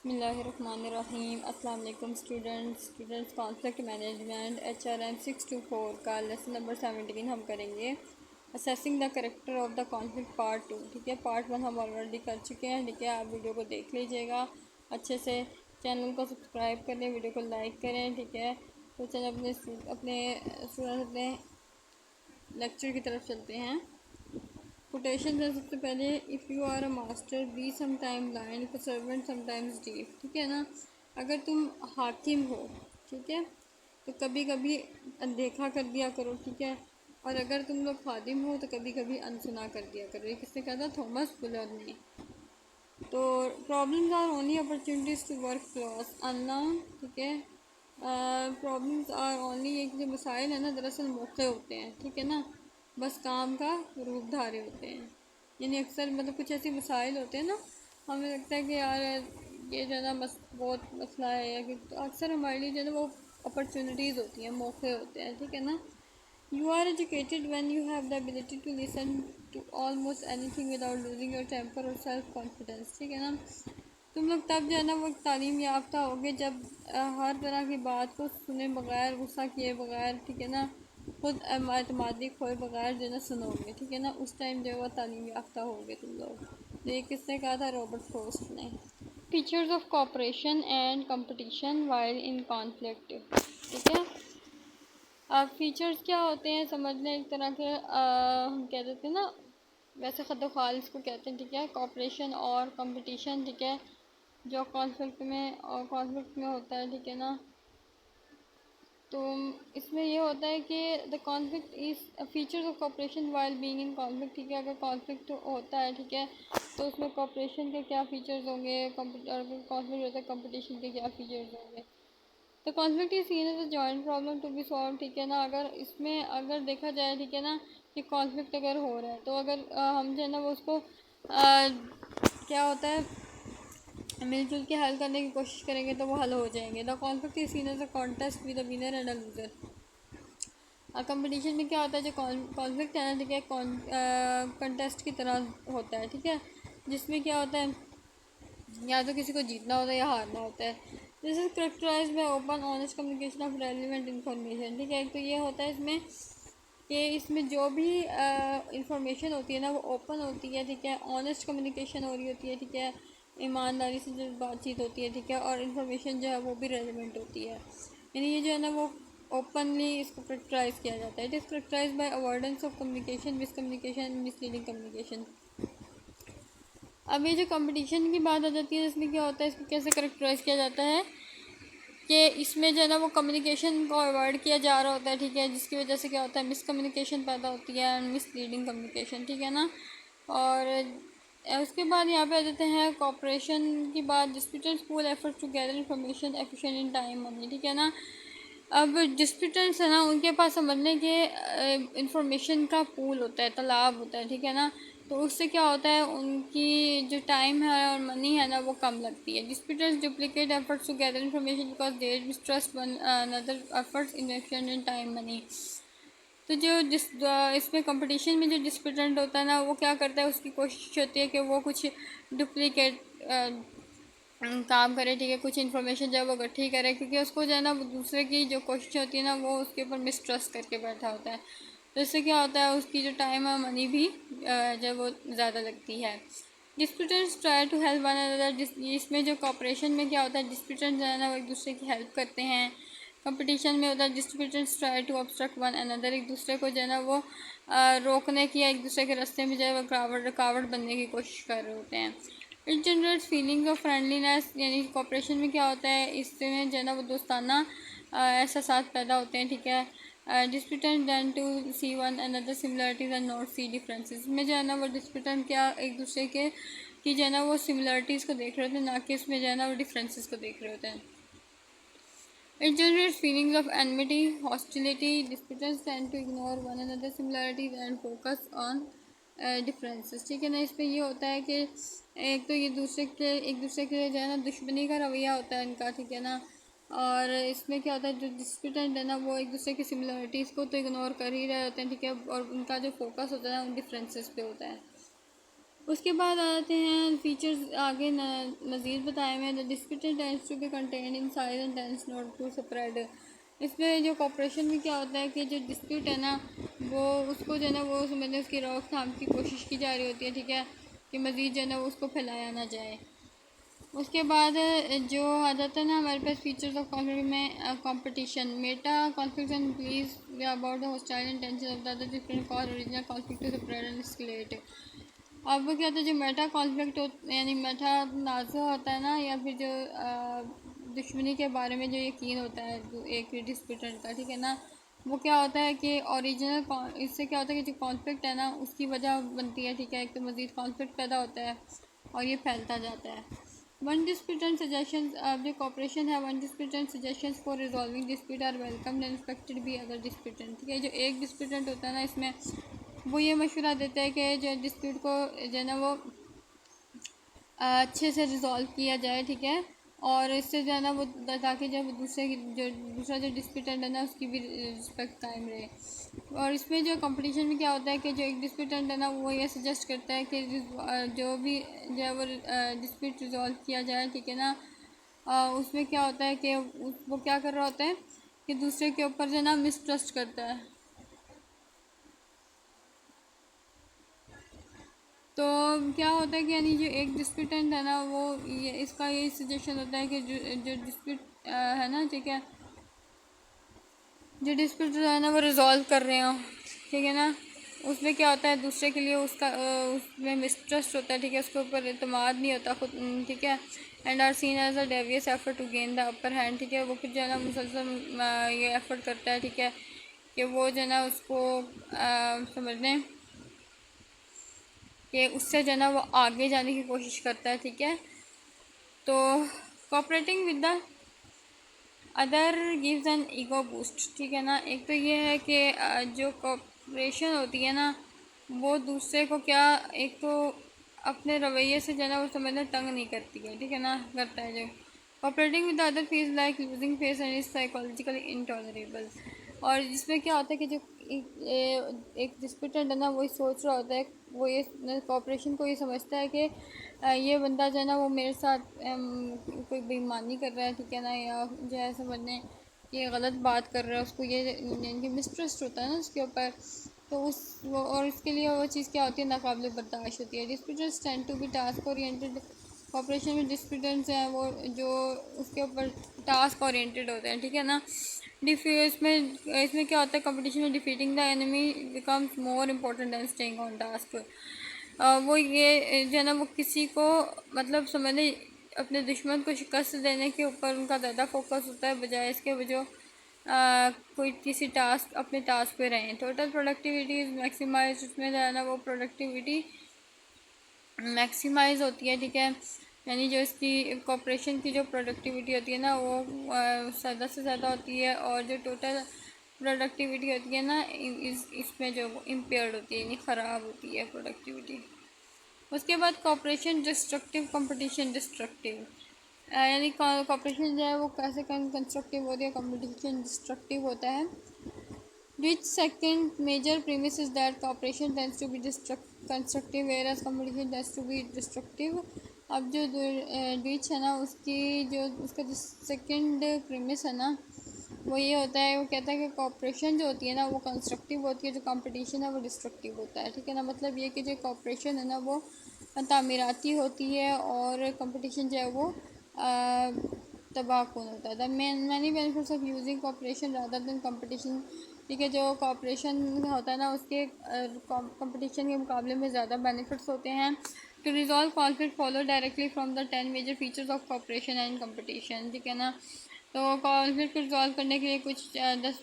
बिस्मिल्लाहिर्रहमानिर्रहीम। अस्सलाम वालेकुम स्टूडेंट्स कॉन्फ्लिक्ट मैनेजमेंट HRM 624 का लेसन नंबर 17 हम करेंगे। Assessing the character of the conflict part 2। ठीक है, पार्ट 1 हम ऑलरेडी कर चुके हैं। ठीक है, आप वीडियो को देख लीजिएगा अच्छे से। चैनल को सब्सक्राइब करें, वीडियो को लाइक करें। ठीक है, तो चलो अपने स्टूडेंट्स अपने लेक्चर की तरफ चलते हैं। कोटेशन है सबसे पहले, if you are a master be some time blind, if a servant sometimes deaf. ठीक है ना, अगर तुम हाकिम हो, ठीक है, तो कभी कभी अनदेखा कर दिया करो। ठीक है, और अगर तुम लोग खादिम हो तो कभी कभी अनसुना कर दिया करो। ये किसने कहा था? थॉमस बुलर ने। तो problems are only opportunities to work clothes unlearn. ठीक है, प्रॉब्लम्स आर ओनली, एक जो मसाइल है ना, दरअसल मौके होते हैं। ठीक है ना, बस काम का रूप धारे होते हैं। यानी अक्सर मतलब कुछ ऐसे मसाइल होते हैं ना, हमें लगता है कि यार ये जो है ना बहुत मसला है, या कि तो अक्सर हमारे लिए जो है ना वो अपॉर्चुनिटीज़ होती हैं, मौके होते हैं। ठीक है ना, you are educated when you have the ability to listen to almost anything without losing your temper or self confidence। ठीक है ना, तुम लोग तब जो है ना वो तालीम याफ्ता होगे जब हर तरह की बात को सुने बगैर, गुस्सा किए बगैर, ठीक है ना, खुद एतमादी खोए बगैर जो है ना सुनोगे। ठीक है ना, उस टाइम जो है वो तालीम याफ्ता होगे तुम लोग। तो ये किसने कहा था? रॉबर्ट फ्रॉस्ट ने। Features of cooperation and competition while in conflict. ठीक है, अब फीचर्स क्या होते हैं समझ लें। एक तरह के हम कह देते हैं ना, वैसे खदोखाल इसको कहते हैं। ठीक है, कोऑपरेशन और कंपटीशन। ठीक है, जो कॉन्फ्लिक्ट में होता है। ठीक है ना, तो इसमें ये होता है कि the conflict is features of cooperation while being in conflict. ठीक है, अगर कॉन्फ्लिक्ट होता है, ठीक है, तो उसमें कोऑपरेशन के क्या फीचर्स होंगे, अगर कॉन्फ्लिक्ट होता है कंपटीशन के क्या फीचर्स होंगे। तो conflict is seen as a joint problem to be solve. ठीक है ना, अगर इसमें अगर देखा जाए, ठीक है ना, कि कॉन्फ्लिक्ट अगर हो रहा है तो अगर हम जो है ना वो उसको क्या होता है, मिलजुल के हल करने की कोशिश करेंगे तो वो हल हो जाएंगे। The conflict is seen as a contest with a winner and a loser. Competition में क्या होता है, जो कॉन्फ्लिक्ट है ना, ठीक है, कंटेस्ट की तरह होता है। ठीक है, जिसमें क्या होता है, या तो किसी को जीतना होता है या हारना होता है। This is characterize by open honest communication of relevant information. ठीक है, तो ये होता है इसमें कि इसमें जो भी इंफॉर्मेशन होती है ना वो ओपन होती है। ठीक है, ऑनेस्ट कम्युनिकेशन हो रही होती है। ठीक है, ईमानदारी से जो बातचीत होती है। ठीक है, और इन्फॉर्मेशन जो है वो भी रेलिवेंट होती है। यानी ये जो है ना वो ओपनली इसको करेक्टराइज किया जाता है। It is characterize by avoidance of communication, miscommunication and misleading communication. अब ये जो कंपटीशन की बात आ जाती है, इसमें क्या होता है, इसको कैसे करेक्टराइज किया जाता है कि इसमें जो है ना वो कम्युनिकेशन को अवॉइड किया जा रहा होता है। ठीक है, जिसकी वजह से क्या होता है, मिसकम्युनिकेशन पैदा होती है एंड मिसलीडिंग कम्युनिकेशन। ठीक है ना, और उसके बाद यहाँ पे आ जाते हैं कॉपरेशन की बात। Disputants pool effort to gather information efficient in time money. ठीक है ना, अब डिस्प्यूटेंट्स है ना, उनके पास समझने के इंफॉर्मेशन का पूल होता है, तालाब होता है। ठीक है ना, तो उससे क्या होता है, उनकी जो टाइम है और मनी है ना वो कम लगती है। Disputants duplicate efforts to gather information because they mistrust one another efforts investment in time money. तो जो इसमें कंपटीशन में जो डिस्प्यूटेंट होता है ना, वो क्या करता है, उसकी कोशिश होती है कि वो कुछ डुप्लीकेट काम करे। ठीक है, कुछ इन्फॉर्मेशन जब वो इकट्ठी करे, क्योंकि उसको जो है ना दूसरे की जो कोशिश होती है ना वो उसके ऊपर मिसट्रस्ट करके बैठा होता है। तो इससे क्या होता है, उसकी जो टाइम है मनी भी जब वो ज़्यादा लगती है। Disputants try to help one another. इसमें जो कॉपरेशन में क्या होता है, डिस्प्यूटेंट्स जो है ना वो एक दूसरे की हेल्प करते हैं। कंपटीशन में होता है disputants try to obstruct one another, एक दूसरे को जो है ना वो रोकने की या एक दूसरे के रास्ते में जो है वो रुकावट बनने की कोशिश कर रहे होते हैं। It generates feeling of friendliness, यानी कॉपरेशन में क्या होता है, इसमें जो है ना वो दोस्ताना एहसास पैदा होते हैं। ठीक है, disputant then to see one another similarities and not see differences. में जो है ना वो डिस्प्यूटेंट क्या एक दूसरे के की जो है ना वो सिमिलरिटीज़ को देख रहे होते हैं, ना कि इसमें जो है ना वो डिफरेंसेस को देख रहे होते हैं। It generates feelings of enmity, hostility. Disputants tend to ignore one another's similarities and focus on differences। ठीक है ना, इसमें ये होता है कि एक तो ये एक दूसरे के जो है ना दुश्मनी का रवैया होता है इनका। ठीक है ना, और इसमें क्या होता है, जो डिस्प्यूटेंट है ना वो एक दूसरे की सिमिलरिटीज़ को तो इग्नोर कर ही रहे होते हैं। ठीक है, और उनका जो फोकस होता है ना उन डिफरेंसेस पे होता है। उसके बाद आते हैं फीचर्स आगे मज़ीद बताए हुए हैं। The disputed tends to be contained in size and tends not to spread. इसमें जो कॉपरेशन में क्या होता है कि जो डिस्प्यूट है ना वो उसको जो है ना वो समझने उसकी रोकथाम की कोशिश की जा रही होती है, ठीक है, कि मज़ीद जो है ना उसको फैलाया ना जाए। उसके बाद जो आ जाता है ना हमारे पास फीचर्स ऑफ कॉन्फ्लिक्ट में competition, meta conflict and please about the hostile intention of the other different cause original conflict to spread and escalate. अब वो क्या होता है जो मेटा कॉन्फ्लिक्ट यानी मेटा नाज़ा होता है ना, या फिर जो दुश्मनी के बारे में जो यकीन होता है एक डिस्प्यूटेंट का, ठीक है ना, वो क्या होता है कि ओरिजिनल इससे क्या होता है कि जो कॉन्फ्लिक्ट है ना उसकी वजह बनती है, ठीक है, एक तो मज़ीद कॉन्फ्लिक्ट पैदा होता है और ये फैलता जाता है। वन डिस्प्यूटेंट सजेशंस, जो कॉपरेशन है, one disputant suggestions for resolving dispute are welcome and expected be other disputant, ठीक है। जो एक डिस्प्यूटेंट होता है ना इसमें वो ये मशवरा देता है कि जो डिस्प्यूट को जो है ना वो अच्छे से रिज़ॉल्व किया जाए, ठीक है, और इससे जो है ना वो ताकि जब दूसरा जो डिस्प्यूटेंट है ना उसकी भी रिस्पेक्ट कायम रहे। और इसमें जो कंपटीशन में क्या होता है कि जो एक डिस्प्यूटेंट है ना वो ये सजेस्ट करता है कि जो भी जो है वो डिस्प्यूट रिज़ॉल्व किया जाए, ठीक है ना, उसमें क्या होता है कि वो क्या कर रहा होता है कि दूसरे के ऊपर जो है ना मिसट्रस्ट करता है। तो क्या होता है कि यानी जो एक डिस्प्यूटेंट है ना वो ये इसका यही सजेशन होता है कि जो डिस्प्यूट है ना, ठीक है, जो डिस्प्यूट जो है ना वो रिजॉल्व कर रहे हो, ठीक है ना, उसमें क्या होता है दूसरे के लिए उसका उसमें मिसट्रस्ट होता है, ठीक है, उसके ऊपर एतमाद नहीं होता खुद, ठीक है, and are seen as a devious effort to gain the upper hand, ठीक है, वो फिर जो है ना मुसलसल ये एफर्ट करता है, ठीक है, कि वो जो है ना उसको समझ लें कि उससे जो है ना वो आगे जाने की कोशिश करता है, ठीक है। तो cooperating with the other gives an ego boost, ठीक है ना। एक तो ये है कि जो कोऑपरेशन होती है ना वो दूसरे को क्या एक तो अपने रवैये से जो है ना वो समझना तंग नहीं करती है, ठीक है ना, करता है जो cooperating with other feels like losing face and is psychologically intolerable. और जिसमें क्या होता है कि जो एक डिस्प्यूटेंट है ना वही सोच रहा होता है, वो ये कॉपरेशन को ये समझता है कि ये बंदा जो है ना वो मेरे साथ कोई बेईमानी कर रहा है, ठीक है ना, या जो है समझने ये गलत बात कर रहा है, उसको ये मिसट्रस्ट होता है ना उसके ऊपर। तो उस वो और इसके लिए वो चीज़ क्या होती है नाकाबिले बर्दाश्त होती है। Disputants tend to be task oriented, cooperation में डिस्प्यूटेंट्स हैं वो जो उसके ऊपर टास्क ओरिएंटेड होते हैं, ठीक है ना। इसमें क्या होता है कंपटीशन में defeating the enemy becomes more important than staying on task. वो ये जो है ना वो किसी को मतलब समझने अपने दुश्मन को शिकस्त देने के ऊपर उनका ज़्यादा फोकस होता है बजाय इसके वो जो कोई किसी टास्क अपने टास्क पे रहें। टोटल प्रोडक्टिविटी इज़ मैक्सिमाइज, उसमें जो है ना वो प्रोडक्टिविटी मैक्सिमाइज होती है, ठीक है, यानी जो इसकी कॉपरेशन की जो प्रोडक्टिविटी होती है ना वो ज़्यादा से ज़्यादा होती है, और जो टोटल प्रोडक्टिविटी होती है ना इसमें जो इम्पेयर्ड होती है यानी ख़राब होती है प्रोडक्टिविटी। उसके बाद कॉपरेशन डिस्ट्रक्टिव, कंपटीशन डिस्ट्रक्टिव, यानी कॉपरेशन जो है वो कैसे कंस्ट्रक्टिव होती है, कंपटीशन डिस्ट्रक्टिव होता है। Which second major premise is that cooperation tends to be constructive whereas competition tends to be destructive। अब जो डिच है ना उसकी जो उसका जो सेकंड प्रीमिस है ना वो ये होता है, वो कहता है कि कॉपरेशन जो होती है ना वो कंस्ट्रक्टिव होती है, जो कंपटीशन है वो डिस्ट्रक्टिव होता है, ठीक है ना। मतलब ये कि जो कॉपरेशन है ना वो तामीराती होती है और कंपटीशन जो है वो तबाह कौन होता है। The many benefits of using cooperation rather than competition, ठीक है, जो कॉपरेशन होता है ना उसके कंपटीशन के मुकाबले में ज़्यादा बेनिफिट्स होते हैं। To resolve conflict follow directly from the 10 major features of cooperation and competition, ठीक है ना। तो कॉन्फ्लिक्ट को रिजॉल्व करने के लिए कुछ 10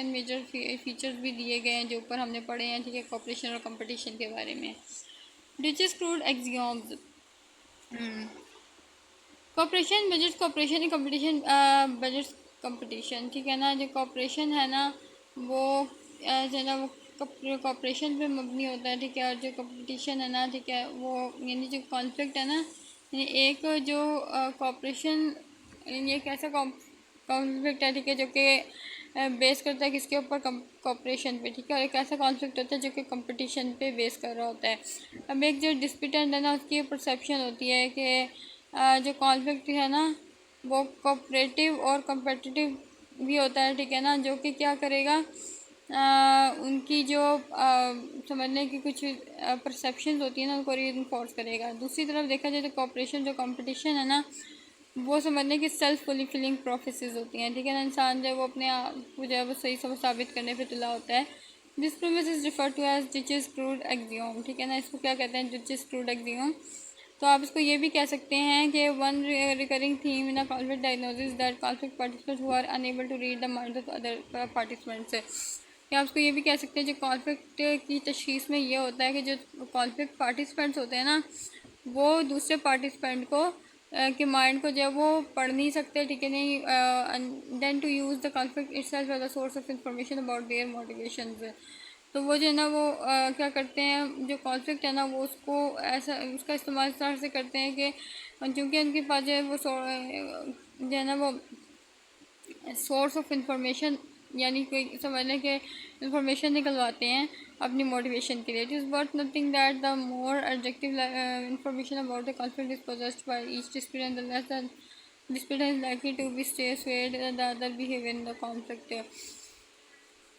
मेजर फीचर्स भी दिए गए हैं जो ऊपर हमने पढ़े हैं, ठीक है, कॉपरेशन और कंपटीशन के बारे में। Deutsch's crude axioms, cooperation begets cooperation competition, begets competition, ठीक है ना। जो कॉपरेशन है ना वो जो है ना वो कॉपरेशन पे मबनी होता है, ठीक है, और जो कंपटीशन है ना, ठीक है, वो यानी जो कॉन्फ्लिक्ट है ना यानी एक जो कॉपरेशन ये कैसा कॉन्फ्लिक्ट है, ठीक है, जो कि बेस करता है किसके ऊपर, कॉपरेशन पे, ठीक है। और एक ऐसा कॉन्फ्लिक्ट होता है जो कि कंपटीशन पे बेस कर रहा होता है। अब एक जो डिस्प्यूटेंट है ना, उसकी परसेप्शन होती है कि जो कॉन्फ्लिक्ट है ना वो कोऑपरेटिव और कम्पिटिटिव भी होता है, ठीक है ना, जो कि क्या करेगा, उनकी जो समझने की कुछ परसेप्शंस होती है ना उनको रीइंफोर्स करेगा। दूसरी तरफ देखा जाए तो कॉपरेशन जो कंपटीशन है ना वो समझने की सेल्फ फुलफिलिंग प्रोफेसेस होती हैं, ठीक है ना। इंसान जब वो अपने आप को जो है वो सही सब साबित करने पे तुला होता है। This premise is refer to as Deutsch's crude axiom, ठीक है ना, इसको क्या कहते हैं, डिचेस क्रूड एक्सियोम। तो आप इसको ये भी कह सकते हैं कि one recurring theme in a conflict diagnosis that conflict participants who are unable to read the mind of other participants. या आप उसको ये भी कह सकते हैं जो कॉन्फ्लिक्ट की तशखीस में ये होता है कि जो कॉन्फ्लिक्ट पार्टिसिपेंट्स होते हैं ना वो दूसरे पार्टिसिपेंट को के माइंड को जो है वो पढ़ नहीं सकते, ठीक है नहीं, then to use the conflict itself as a source of information about their motivations. तो वो जो है ना वो क्या करते हैं, जो कॉन्फ्लिक्ट है ना वो उसको ऐसा उसका इस्तेमाल इस तरह से करते हैं कि क्योंकि उनके पास जो है वो जो है ना वो सोर्स ऑफ इंफॉर्मेशन यानी कोई समझने के इंफॉर्मेशन निकलवाते हैं अपनी मोटिवेशन के लिए। It is worth nothing that the more objective information about the conflict is possessed by each disputant the less the disputant is likely to be stay swayed the other behave in the conflict.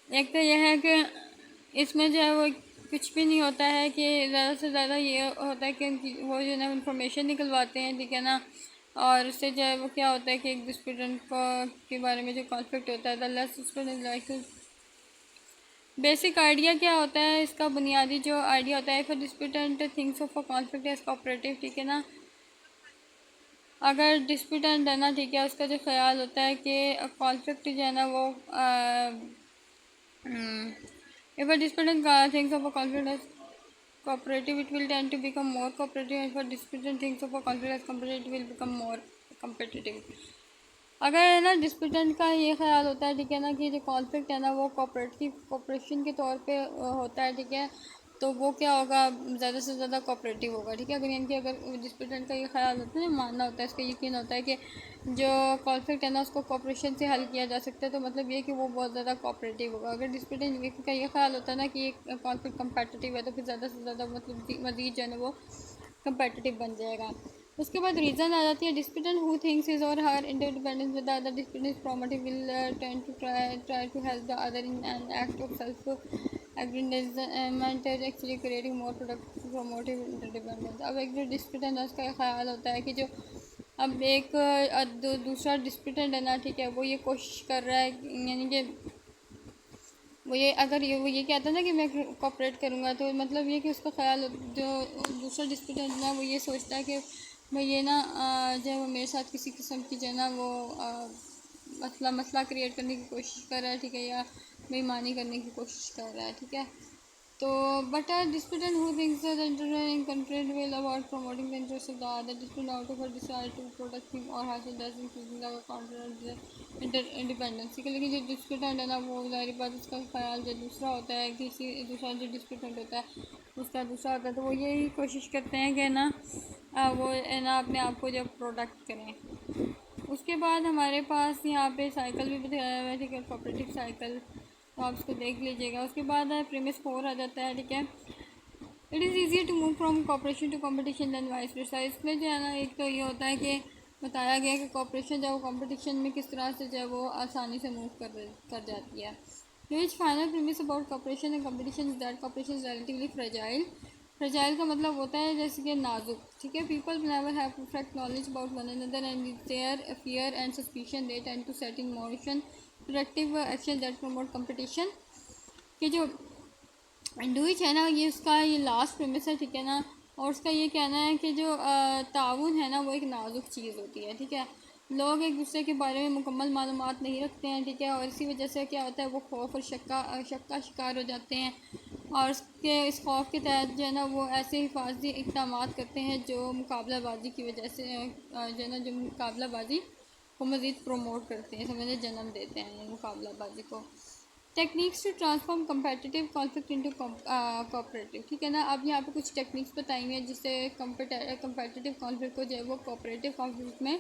एक तो यह है कि इसमें जो है वो कुछ भी नहीं होता है कि ज़्यादा से ज़्यादा ये होता है कि वो जो है ना इंफॉर्मेशन निकलवाते हैं, ठीक है ना। और उससे जो है वो क्या होता है कि एक डिस्प्यूटेंट को के बारे में जो कॉन्फ्लिक्ट होता है the less disputant like. Basic idea क्या होता है इसका, बुनियादी जो आइडिया होता है, if a disputant thinks of a conflict as cooperative, ठीक है ना। अगर डिस्प्यूटेंट है ना, ठीक है, उसका जो ख्याल होता है कि कॉन्फ्लिक्ट जो है ना वो if a disputant thinks of a conflict as cooperative, it will tend to become more cooperative. If a disputant thinks of a conflict as competitive, it will become more competitive. अगर है ना डिस्प्यूटेंट का ये ख्याल होता है, ठीक है ना, कि जो कॉन्फ्लिक्ट है ना वो कोऑपरेशन के तौर पे होता है, ठीक है, तो वो क्या होगा, ज़्यादा से ज़्यादा कोऑपरेटिव होगा, ठीक है। अगर यानी कि अगर डिस्प्यूटेंट का ये ख्याल होता है, मानना होता है, इसका यकीन होता है कि जो कॉन्फ्लिक्ट है ना उसको कोऑपरेशन से हल किया जा सकता है, तो मतलब ये कि वो बहुत ज़्यादा कोऑपरेटिव होगा। अगर डिस्प्यूटेंट का ये ख्याल होता है ना कि ये कॉन्फ्लिक्ट कंपेटिटिव है तो फिर ज़्यादा से ज़्यादा मतलब मज़ीद जो है ना वो कंपेटिटिव बन जाएगा। उसके बाद रीज़न आ जाती है, डिस्प्यूटेंट हु थिंक्स हिज और her interdependence with the other disputant promotive will tend to try to help the other in an act of self agreement actually creating more product promotive interdependence. अब एक जो डिस्प्यूटेंट है उसका ख्याल होता है कि जो अब एक दूसरा डिस्प्यूटेंट है ना, ठीक है, वो ये कोशिश कर रहा है यानी कि वो ये अगर ये वो ये कहता है ना कि मैं कोऑपरेट करूँगा, तो मतलब ये कि उसका ख्याल जो दूसरा डिस्प्यूटेंट ना वो ये सोचता है कि मैं ये ना जो है वो मेरे साथ किसी किस्म की जो है ना वो मसला क्रिएट करने की कोशिश कर रहा है, ठीक है, या बेईमानी करने की कोशिश कर रहा है, ठीक है। तो but a disputant who thinks that in conflict will about promoting the interests of the other disputant out of a desire to protect him or herself thus increasing the conflict independency के। लेकिन जो डिस्प्यूटेंट है ना वो ज़ाहिर बात उसका ख्याल जो दूसरा होता है, किसी दूसरा जो डिस्प्यूटेंट होता है उसका दूसरा होता है, तो वो यही कोशिश करते हैं कि ना वो ना अपने आप को जब प्रोटेक्ट करें। उसके बाद हमारे पास यहाँ पे साइकिल भी बताया हुआ है, ठीक है, कोऑपरेटिव साइकिल, तो आप इसको देख लीजिएगा। उसके बाद प्रीमिस 4 आ जाता है, ठीक है, it is easy to move from cooperation to competition than vice versa. इसमें जो है ना एक तो ये होता है कि बताया गया कि कॉपरेशन जो है वो कॉम्पिटिशन में किस तरह से जो है वो आसानी से मूव कर जाती है। Which final premise about cooperation and competition is that cooperation is relatively fragile. Fragile का मतलब होता है जैसे कि नाजुक, ठीक है। People never have perfect knowledge about one another and their fear and suspicion they tend to set in motion productive action that promote competition. कि जो इंडुइच है ना ये उसका ये लास्ट प्रेमिस है, ठीक है ना, और उसका ये कहना है कि जो ताउन है ना वो एक नाजुक चीज़ होती है, ठीक है। लोग एक दूसरे के बारे में मुकम्मल मालूमात नहीं रखते हैं, ठीक है, और इसी वजह से क्या होता है वो खौफ और शक का शिकार हो जाते हैं, और इस खौफ के तहत जो है ना वो ऐसे हिफाजती इक़दाम करते हैं जो मुकाबलाबाजी की वजह से जो है ना जो मुकाबलाबाजी को मज़ीद प्रमोट करते हैं, समझे, जन्म देते हैं मुकाबलाबाजी को। Techniques to transform competitive conflict into cooperative, ठीक है ना। अब यहाँ पे कुछ टेक्निक्स बताई हैं जिससे कम्पेटिटिव कॉन्फ्लिक्ट को जो है वो कोऑपरेटिव कॉन्फ्लिक्ट में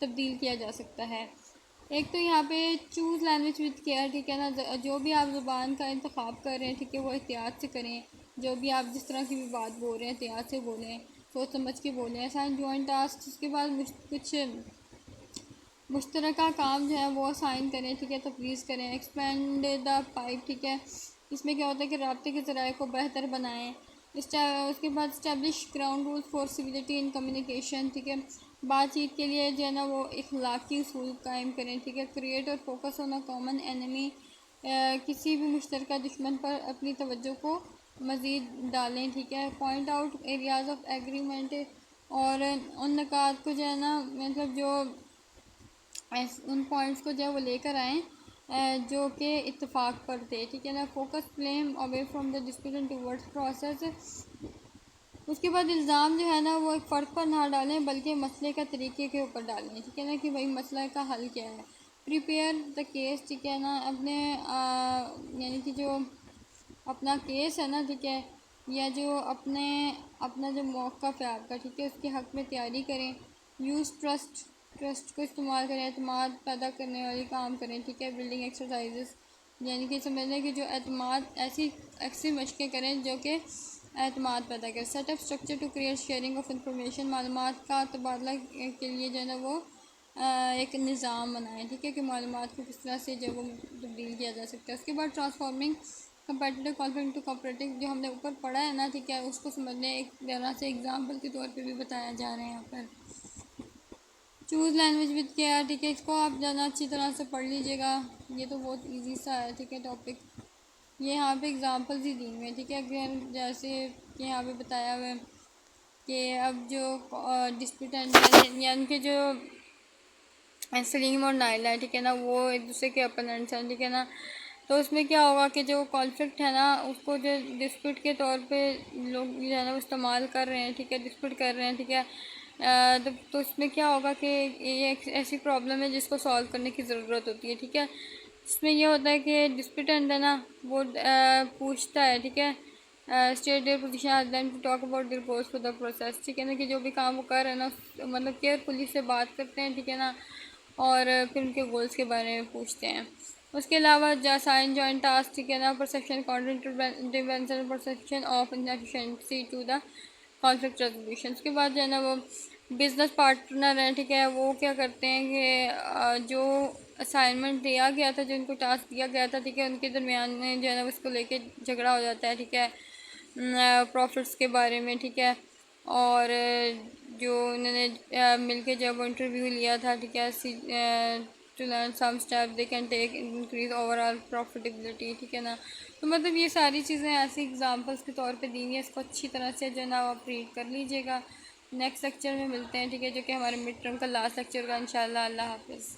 तब्दील किया जा सकता है। एक तो यहाँ पे चूज़ लैंग्वेज विद केयर, ठीक है ना, जो भी आप ज़ुबान का इंतखाब कर रहे हैं, ठीक है, वो एहतियात से करें। जो भी आप जिस तरह की भी बात बोल रहे हैं एहतियात से बोलें, सोच समझ के बोलें। असाइन जॉइंट टास्क, उसके बाद कुछ मुश्तरका काम जो है वो साइन करें, ठीक है, तफवीज़ करें। एक्सपेंड द पाइप, ठीक है, इसमें क्या होता है कि रब्ते के ज़राए को बेहतर बनाएं। उसके बाद establish ground rules for civility in communication, ठीक है, बातचीत के लिए जो है ना वो इखलाकी उसूल कायम करें, ठीक है। क्रिएट और focus on a common enemy, किसी भी मुश्तरका दुश्मन पर अपनी तवज्जो को मज़ीद डालें, ठीक है। Point out areas of agreement, और उन निकात को जो है ना, मतलब जो उन पॉइंट्स को जो है वो लेकर आएँ जो कि इत्तेफाक पर थे, ठीक है ना। Focus blame away from the dispute and towards process. उसके बाद इल्ज़ाम जो है ना वो एक फ़र्द पर ना डालें बल्कि मसले का तरीके के ऊपर डालें, ठीक है ना, कि भाई मसला का हल क्या है। प्रिपेयर द केस, ठीक है ना, अपने यानी कि जो अपना केस है ना, ठीक है, या जो अपना जो मौक़िफ़ है आपका, ठीक है, उसके हक़ में तैयारी करें। यूज़ ट्रस्ट को इस्तेमाल करें, एतमाद पैदा करने वाली काम करें, ठीक है। बिल्डिंग एक्सरसाइजेस, यानी कि समझने कि जो एतमाद ऐसी मशक़ें करें जो कि एतमाद पैदा करें। Set up structure to create sharing of information, मालूमात का तबादला के लिए जो है ना वो एक निज़ाम बनाएं, ठीक है, कि मालूमात को किस तरह से जो वो तब्दील किया जा सकता है। उसके बाद transforming competitive conflict to cooperative, जो हमने ऊपर पढ़ा है ना, ठीक है, उसको समझने एक तरह से एग्जाम्पल के तौर पे भी बताया जा रहा है यहाँ पर। चूज़ लैंग्वेज विद केयर, ठीक है, इसको आप ज़्यादा अच्छी तरह से पढ़ लीजिएगा। ये तो बहुत इजी सा है, ठीक है, टॉपिक। ये यहाँ पे एग्जांपल्स ही दी हुई हैं, ठीक है। अगर जैसे कि यहाँ पे बताया हुआ है कि अब जो डिस्प्यूटेंट यानी कि जो सलीम और नाइला है, ठीक है ना, वो एक दूसरे के अपोनेंट्स हैं, ठीक है ना। तो उसमें क्या होगा कि जो कॉन्फ्लिक्ट है ना उसको जो डिस्प्यूट के तौर पे लोग जो है ना वो इस्तेमाल कर रहे हैं, ठीक है, डिस्प्यूट कर रहे हैं, ठीक है। तो इसमें क्या होगा कि ये एक ऐसी प्रॉब्लम है जिसको सॉल्व करने की ज़रूरत होती है, ठीक है। इसमें यह होता है कि डिस्प्यूटेंट है ना वो पूछता है, ठीक है, state their position then to talk about their goals for the process, ठीक है ना, कि जो भी काम वो कर रहे हैं ना मतलब केयरफुली से बात करते हैं, ठीक है ना, और फिर उनके गोल्स के बारे में पूछते हैं। उसके अलावा असाइन जॉइंट टास्क, ठीक है ना, perception intervention, perception of inefficiency to the conflict resolution. उसके बाद जो है ना वो बिज़नेस पार्टनर हैं, ठीक है, वो क्या करते हैं कि जो असाइनमेंट दिया गया था, जो उनको टास्क दिया गया था, ठीक है, उनके दरमियान में जो है ना उसको लेके झगड़ा हो जाता है, ठीक है, प्रॉफिट्स के बारे में, ठीक है। और जो उन्होंने मिलके जब इंटरव्यू लिया था, ठीक है, to learn some step they can take increase overall profitability, ठीक है ना। तो मतलब ये सारी चीज़ें ऐसी एग्जांपल्स के तौर पे दी हुई हैं, इसको अच्छी तरह से जो है ना आप रीड कर लीजिएगा। नेक्स्ट लेक्चर में मिलते हैं, ठीक है, जो कि हमारे मिड टर्म का लास्ट लेक्चर होगा इंशाल्लाह। अल्लाह हाफ़िज़।